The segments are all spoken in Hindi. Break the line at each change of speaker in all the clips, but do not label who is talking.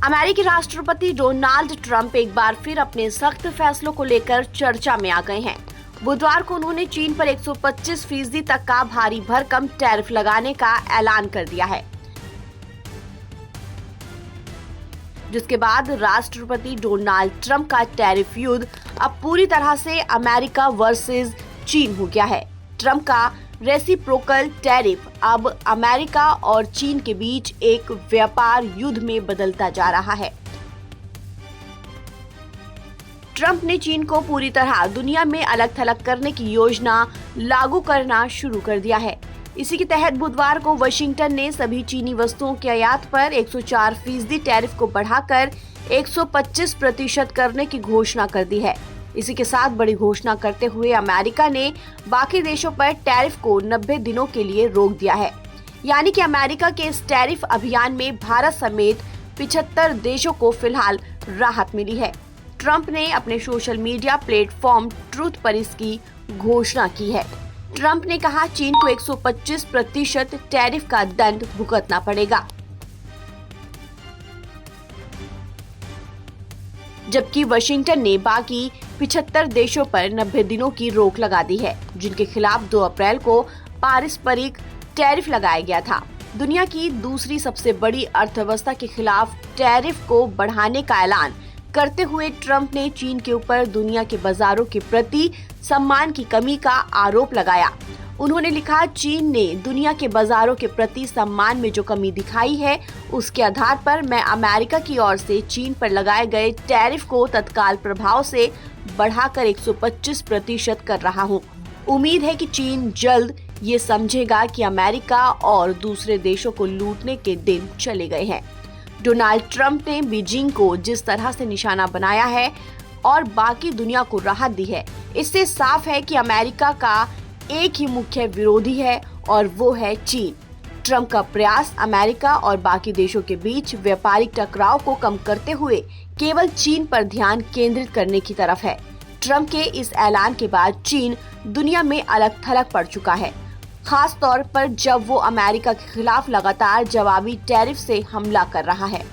अमेरिकी राष्ट्रपति डोनाल्ड ट्रंप एक बार फिर अपने सख्त फैसलों को लेकर चर्चा में आ गए हैं। बुधवार को उन्होंने चीन पर 125% तक का भारी भरकम टैरिफ लगाने का ऐलान कर दिया है, जिसके बाद राष्ट्रपति डोनाल्ड ट्रंप का टैरिफ युद्ध अब पूरी तरह से अमेरिका वर्सेस चीन हो गया है। ट्रंप का रेसिप्रोकल टैरिफ अब अमेरिका और चीन के बीच एक व्यापार युद्ध में बदलता जा रहा है। ट्रंप ने चीन को पूरी तरह दुनिया में अलग थलग करने की योजना लागू करना शुरू कर दिया है। इसी के तहत बुधवार को वाशिंगटन ने सभी चीनी वस्तुओं के आयात पर 104% टैरिफ को बढ़ाकर 125% करने की घोषणा कर दी है। इसी के साथ बड़ी घोषणा करते हुए अमेरिका ने बाकी देशों पर टैरिफ को 90 दिनों के लिए रोक दिया है। यानी कि अमेरिका के इस टैरिफ अभियान में भारत समेत 75 देशों को फिलहाल राहत मिली है। ट्रंप ने अपने सोशल मीडिया प्लेटफॉर्म ट्रूथ पर इसकी घोषणा की है। ट्रंप ने कहा, चीन को 125% टैरिफ का दंड भुगतना पड़ेगा, जबकि वाशिंगटन ने बाकी 75 देशों पर 90 दिनों की रोक लगा दी है, जिनके खिलाफ 2 अप्रैल को पारस्परिक टैरिफ लगाया गया था। दुनिया की दूसरी सबसे बड़ी अर्थव्यवस्था के खिलाफ टैरिफ को बढ़ाने का ऐलान करते हुए ट्रंप ने चीन के ऊपर दुनिया के बाजारों के प्रति सम्मान की कमी का आरोप लगाया। उन्होंने लिखा, चीन ने दुनिया के बाजारों के प्रति सम्मान में जो कमी दिखाई है, उसके आधार पर मैं अमेरिका की ओर से चीन पर लगाए गए टैरिफ को तत्काल प्रभाव से बढ़ाकर 125% कर रहा हूं। उम्मीद है कि चीन जल्द ये समझेगा कि अमेरिका और दूसरे देशों को लूटने के दिन चले गए हैं। डोनाल्ड ट्रंप ने बीजिंग को जिस तरह से निशाना बनाया है और बाकी दुनिया को राहत दी है, इससे साफ है कि अमेरिका का एक ही मुख्य विरोधी है और वो है चीन। ट्रंप का प्रयास अमेरिका और बाकी देशों के बीच व्यापारिक टकराव को कम करते हुए केवल चीन पर ध्यान केंद्रित करने की तरफ है। ट्रंप के इस ऐलान के बाद चीन दुनिया में अलग थलग पड़ चुका है, खास तौर पर जब वो अमेरिका के खिलाफ लगातार जवाबी टैरिफ से हमला कर रहा है।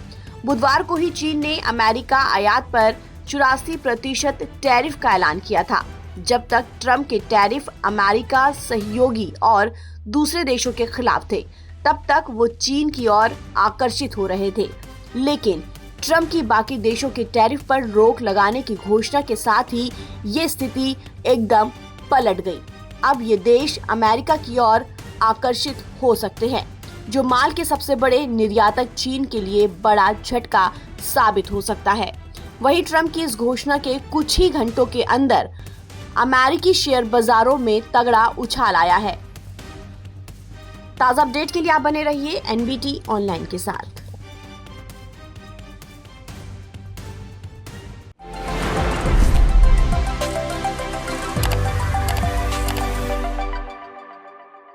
बुधवार को ही चीन ने अमेरिका आयात पर 84% टैरिफ का ऐलान किया था। जब तक ट्रंप के टैरिफ अमेरिका सहयोगी और दूसरे देशों के खिलाफ थे, तब तक वो चीन की ओर आकर्षित हो रहे थे। लेकिन ट्रंप की बाकी देशों के टैरिफ पर रोक लगाने की घोषणा के साथ ही ये स्थिति एकदम पलट गई। अब ये देश अमेरिका की ओर आकर्षित हो सकते हैं, जो माल के सबसे बड़े निर्यातक चीन के लिए बड़ा झटका साबित हो सकता है। वहीं ट्रंप की इस घोषणा के कुछ ही घंटों के अंदर अमेरिकी शेयर बाजारों में तगड़ा उछाल आया है। ताज़ा अपडेट के लिए आप बने रहिए NBT ऑनलाइन के साथ।